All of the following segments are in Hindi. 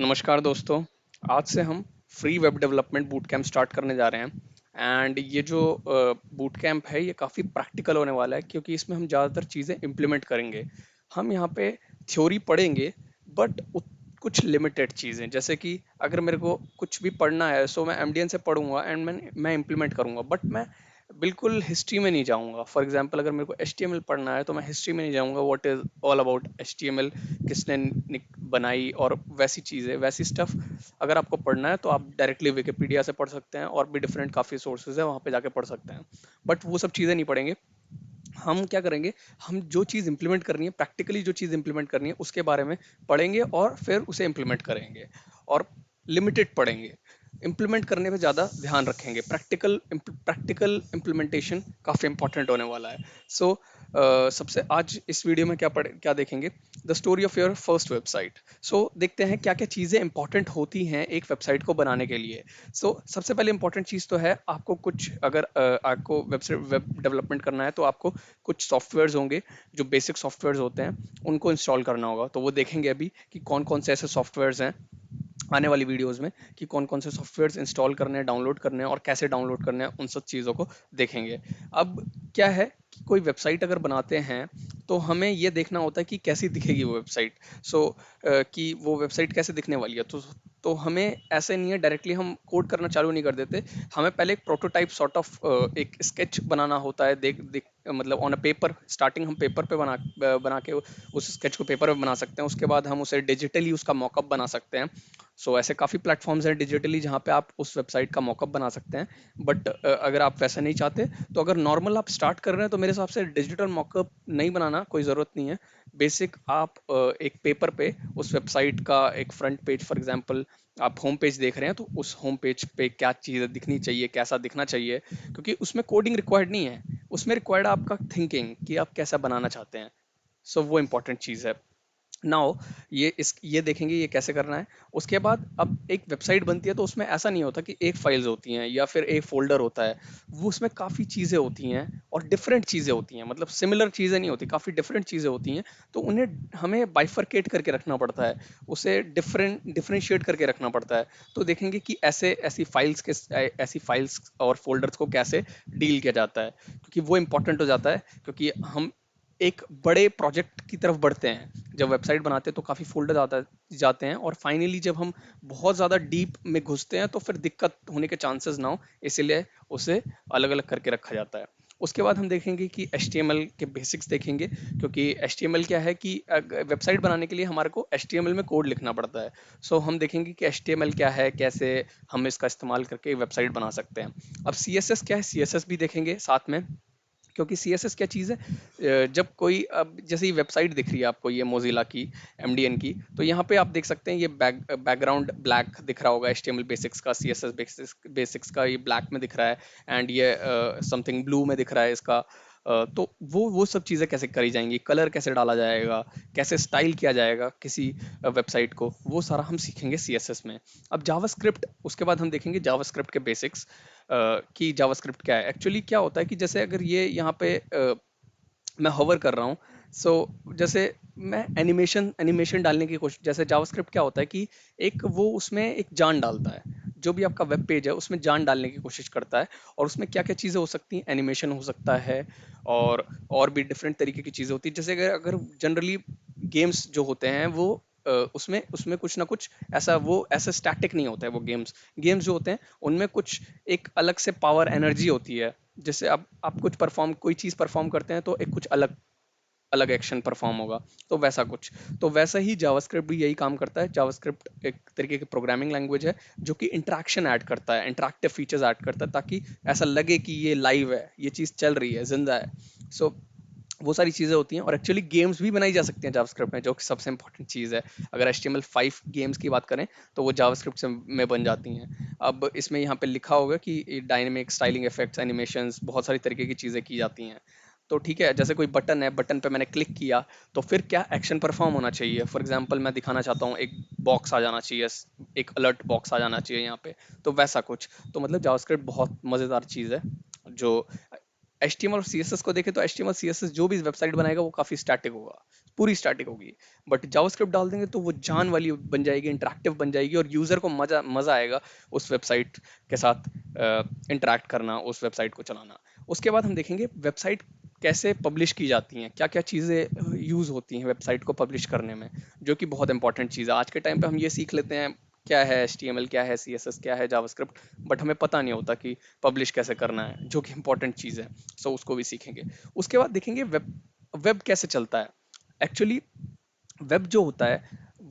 नमस्कार दोस्तों। आज से हम free web development boot camp start करने जा रहे हैं एंड ये जो बूट कैंप है ये काफ़ी प्रैक्टिकल होने वाला है क्योंकि इसमें हम ज़्यादातर चीज़ें इम्प्लीमेंट करेंगे। हम यहाँ पे थ्योरी पढ़ेंगे बट कुछ लिमिटेड चीज़ें, जैसे कि अगर मेरे को कुछ भी पढ़ना है सो मैं एमडीएन से पढ़ूंगा एंड मैं इम्प्लीमेंट करूंगा, बट मैं बिल्कुल हिस्ट्री में नहीं जाऊंगा। फॉर एग्जांपल अगर मेरे को एचटीएमएल पढ़ना है तो मैं हिस्ट्री में नहीं जाऊंगा, what is all about HTML, किसने बनाई और वैसी चीज़ें वैसी स्टफ। अगर आपको पढ़ना है तो आप डायरेक्टली विकिपीडिया से पढ़ सकते हैं, और भी डिफरेंट काफ़ी सोर्सेज है वहाँ पे जाके पढ़ सकते हैं। बट वो सब चीज़ें नहीं पढ़ेंगे। हम क्या करेंगे, हम जो चीज़ इंप्लीमेंट करनी है, प्रैक्टिकली जो चीज़ इंप्लीमेंट करनी है उसके बारे में पढ़ेंगे और फिर उसे इंप्लीमेंट करेंगे। और लिमिटेड पढ़ेंगे, इंप्लीमेंट करने पे ज़्यादा ध्यान रखेंगे। प्रैक्टिकल इम्प्लीमेंटेशन काफ़ी इंपॉर्टेंट होने वाला है। सो सबसे आज इस वीडियो में क्या देखेंगे, the story of your first website. So देखते हैं क्या क्या चीज़ें इंपॉर्टेंट होती हैं एक वेबसाइट को बनाने के लिए। सबसे पहले इंपॉर्टेंट चीज़ तो है आपको कुछ, अगर आपको वेबसाइट वेब डेवलपमेंट करना है तो आपको कुछ सॉफ्टवेयर्स होंगे, जो बेसिक सॉफ्टवेयर्स होते हैं उनको इंस्टॉल करना होगा। तो वो देखेंगे अभी कि कौन कौन से ऐसे सॉफ्टवेयर्स हैं आने वाली वीडियोस में, कि कौन कौन से सॉफ्टवेयर्स इंस्टॉल करने हैं, डाउनलोड करने हैं और कैसे डाउनलोड करने हैं, उन सब चीज़ों को देखेंगे। अब क्या है कि कोई वेबसाइट अगर बनाते हैं तो हमें ये देखना होता है कि कैसी दिखेगी वो वेबसाइट। कि वो वेबसाइट कैसे दिखने वाली है। तो हमें ऐसे नहीं है डायरेक्टली हम कोड करना चालू नहीं कर देते। हमें पहले एक प्रोटोटाइप सॉर्ट ऑफ एक स्केच बनाना होता है। देख देख मतलब ऑन अ पेपर, स्टार्टिंग हम पेपर पे बना के उस स्केच को पेपर पे बना सकते हैं। उसके बाद हम उसे डिजिटली उसका मॉकअप बना सकते हैं। ऐसे काफ़ी प्लेटफॉर्म्स हैं डिजिटली जहाँ पे आप उस वेबसाइट का मॉकअप बना सकते हैं। बट अगर आप वैसा नहीं चाहते, तो अगर नॉर्मल आप स्टार्ट कर रहे हैं तो मेरे हिसाब से डिजिटल मॉकअप नहीं बनाना कोई ज़रूरत नहीं है। बेसिक आप एक पेपर पे उस वेबसाइट का एक फ्रंट पेज, फॉर एग्जांपल आप होम पेज देख रहे हैं तो उस होम पेज पे क्या चीज़ दिखनी चाहिए, कैसा दिखना चाहिए, क्योंकि उसमें कोडिंग रिक्वायर्ड नहीं है। उसमें रिक्वायर्ड आपका थिंकिंग कि आप कैसा बनाना चाहते हैं। वो इंपॉर्टेंट चीज़ है। नाउ ये देखेंगे ये कैसे करना है। उसके बाद अब एक वेबसाइट बनती है तो उसमें ऐसा नहीं होता कि एक फाइल्स होती हैं या फिर एक फोल्डर होता है। वो उसमें काफ़ी चीज़ें होती हैं और डिफरेंट चीज़ें होती हैं, मतलब सिमिलर चीज़ें नहीं होती, काफ़ी डिफरेंट चीज़ें होती हैं। तो उन्हें हमें बाइफरकेट करके रखना पड़ता है, उसे डिफरेंशिएट करके रखना पड़ता है। तो देखेंगे कि ऐसी फाइल्स और फोल्डर्स को कैसे डील किया जाता है, क्योंकि वो इंपॉर्टेंट हो जाता है। क्योंकि हम एक बड़े प्रोजेक्ट की तरफ बढ़ते हैं। जब वेबसाइट बनाते हैं तो काफ़ी फोल्डर जाते हैं, और फाइनली जब हम बहुत ज़्यादा डीप में घुसते हैं तो फिर दिक्कत होने के चांसेस ना हो, इसीलिए उसे अलग अलग करके रखा जाता है। उसके बाद हम देखेंगे कि HTML के बेसिक्स देखेंगे, क्योंकि HTML क्या है कि वेबसाइट बनाने के लिए हमारे को HTML में कोड लिखना पड़ता है। हम देखेंगे कि HTML क्या है, कैसे हम इसका इस्तेमाल करके वेबसाइट बना सकते हैं। अब CSS क्या है, CSS भी देखेंगे साथ में। क्योंकि CSS क्या चीज़ है, जब कोई, अब जैसे ये वेबसाइट दिख रही है आपको, ये मोजिला की, एमडीएन की, तो यहाँ पे आप देख सकते हैं ये बैकग्राउंड ब्लैक दिख रहा होगा। HTML बेसिक्स का, CSS बेसिक्स का ये ब्लैक में दिख रहा है, एंड ये समथिंग ब्लू में दिख रहा है इसका। तो वो सब चीज़ें कैसे करी जाएंगी, कलर कैसे डाला जाएगा, कैसे स्टाइल किया जाएगा किसी वेबसाइट को, वो सारा हम सीखेंगे CSS में। अब जावास्क्रिप्ट, उसके बाद हम देखेंगे जावास्क्रिप्ट के बेसिक्स, कि जावास्क्रिप्ट क्या है एक्चुअली। क्या होता है कि जैसे अगर ये यहाँ पे मैं होवर कर रहा हूँ, सो जैसे मैं एनिमेशन एनिमेशन डालने की कोशिश, जैसे जावास्क्रिप्ट क्या होता है कि एक वो उसमें एक जान डालता है। जो भी आपका वेब पेज है उसमें जान डालने की कोशिश करता है, और उसमें क्या क्या चीज़ें हो सकती हैं, एनिमेशन हो सकता है, और भी डिफरेंट तरीके की चीज़ें होती हैं। जैसे अगर जनरली गेम्स जो होते हैं वो उसमें उसमें कुछ ना कुछ ऐसा, वो ऐसा स्टैटिक नहीं होता है। वो गेम्स गेम्स जो होते हैं उनमें कुछ एक अलग से पावर एनर्जी होती है। जैसे आप कुछ परफॉर्म, कोई चीज़ परफॉर्म करते हैं तो एक कुछ अलग अलग एक्शन परफॉर्म होगा। तो वैसा कुछ, तो वैसा ही जावास्क्रिप्ट भी यही काम करता है। जावास्क्रिप्ट एक तरीके की प्रोग्रामिंग लैंग्वेज है जो कि इंटरेक्शन ऐड करता है, इंटरैक्टिव फीचर्स ऐड करता है, ताकि ऐसा लगे कि ये लाइव है, ये चीज़ चल रही है, जिंदा है। सो वो सारी चीज़ें होती हैं, और एक्चुअली गेम्स भी बनाई जा सकती हैं जावास्क्रिप्ट में, जो कि सबसे इंपॉर्टेंट चीज़ है। अगर HTML5 गेम्स की बात करें तो वो जावास्क्रिप्ट से में बन जाती हैं। अब इसमें यहाँ पे लिखा होगा कि डायनेमिक स्टाइलिंग इफेक्ट्स, एनिमेशंस, बहुत सारी तरीके की चीज़ें की जाती हैं। तो ठीक है, जैसे कोई बटन है, बटन पे मैंने क्लिक किया तो फिर क्या एक्शन परफॉर्म होना चाहिए। फॉर एग्जांपल मैं दिखाना चाहता हूँ, एक बॉक्स आ जाना चाहिए, एक अलर्ट बॉक्स आ जाना चाहिए यहाँ पे। तो वैसा कुछ, तो मतलब जावास्क्रिप्ट बहुत मज़ेदार चीज़ है, जो HTML और CSS को देखें तो HTML CSS जो भी वेबसाइट बनाएगा वो काफी स्टैटिक होगा, पूरी स्टैटिक होगी। बट जावास्क्रिप्ट डाल देंगे तो वो जान वाली बन जाएगी, इंटरेक्टिव बन जाएगी, और यूजर को मजा मजा आएगा उस वेबसाइट के साथ इंटरेक्ट करना, उस वेबसाइट को चलाना। उसके बाद हम देखेंगे वेबसाइट कैसे पब्लिश की जाती हैं, क्या क्या चीज़ें यूज़ होती हैं वेबसाइट को पब्लिश करने में, जो कि बहुत इंपॉर्टेंट चीज़ है। आज के टाइम पे हम ये सीख लेते हैं क्या है HTML, क्या है CSS, क्या है जावास्क्रिप्ट, बट हमें पता नहीं होता कि पब्लिश कैसे करना है, जो कि इंपॉर्टेंट चीज़ है। सो उसको भी सीखेंगे। उसके बाद देखेंगे वेब वेब कैसे चलता है। एक्चुअली वेब जो होता है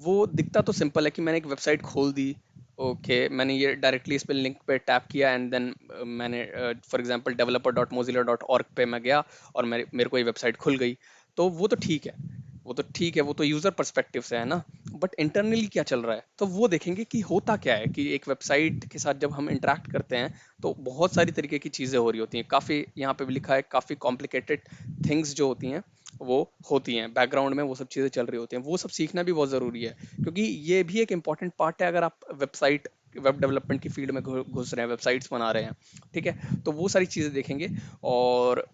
वो दिखता तो सिंपल है कि मैंने एक वेबसाइट खोल दी, ओके मैंने ये डायरेक्टली इस पे लिंक पे टैप किया एंड देन मैंने फॉर एग्जांपल developer.mozilla.org पे मैं गया और मेरे मेरे को ये वेबसाइट खुल गई। तो वो तो ठीक है, वो तो ठीक है, वो तो यूजर पर्सपेक्टिव से है ना। बट इंटरनली क्या चल रहा है तो वो देखेंगे कि होता क्या है, कि एक वेबसाइट के साथ जब हम इंटरेक्ट करते हैं तो बहुत सारी तरीके की चीज़ें हो रही होती हैं, काफ़ी यहाँ पे भी लिखा है काफ़ी कॉम्प्लिकेटेड थिंग्स जो होती हैं वो होती हैं बैकग्राउंड में, वो सब चीज़ें चल रही होती हैं, वो सब सीखना भी बहुत ज़रूरी है, क्योंकि ये भी एक इंपॉर्टेंट पार्ट है अगर आप वेब डेवलपमेंट की फील्ड में घुस रहे हैं, वेबसाइट्स बना रहे हैं। ठीक है, तो वो सारी चीज़ें देखेंगे। और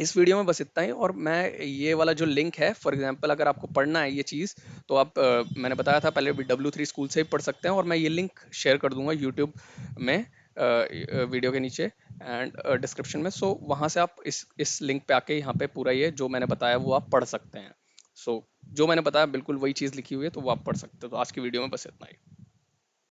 इस वीडियो में बस इतना ही। और मैं ये वाला जो लिंक है, फॉर एग्जांपल अगर आपको पढ़ना है ये चीज़, तो आप मैंने बताया था पहले भी W3 स्कूल से ही पढ़ सकते हैं, और मैं ये लिंक शेयर कर दूंगा यूट्यूब में वीडियो के नीचे एंड डिस्क्रिप्शन में। सो वहाँ से आप इस लिंक पे आके यहाँ पे पूरा ये जो मैंने बताया वो आप पढ़ सकते हैं। सो जो मैंने बताया बिल्कुल वही चीज़ लिखी हुई है, तो वो आप पढ़ सकते हो। तो आज की वीडियो में बस इतना ही।